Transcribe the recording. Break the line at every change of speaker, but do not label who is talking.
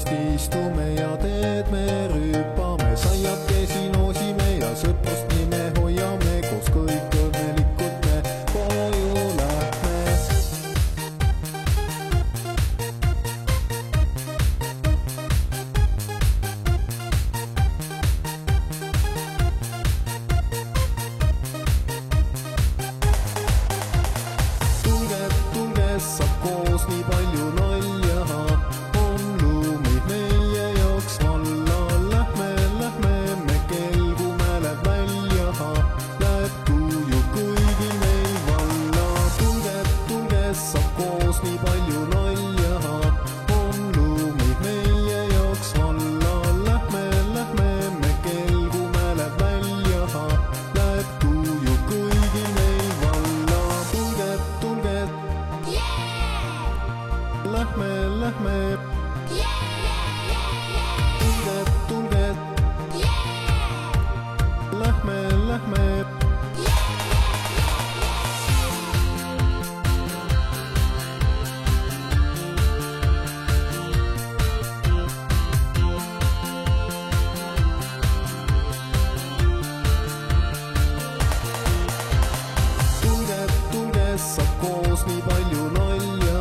hästi istume ja teed me rüüpame, saiakesi noosime ja sõprust nii me hoiame, koos kõik õnnelikult me koju lähme. Tulge, saab koos nii palju nalja, on lumi meie jaoks valla. Lähme me kelgume, läheb välja, läheb tuju kõigil meil valla. Tulge, saab koos nii palju nalja, on lumi meie jaoks valla. Lähme me kelgume, läheb välja, läheb tuju kõigil meil valla. Tulge, lähme, tulge, lähme. Tulge, saab koos nii palju nalja,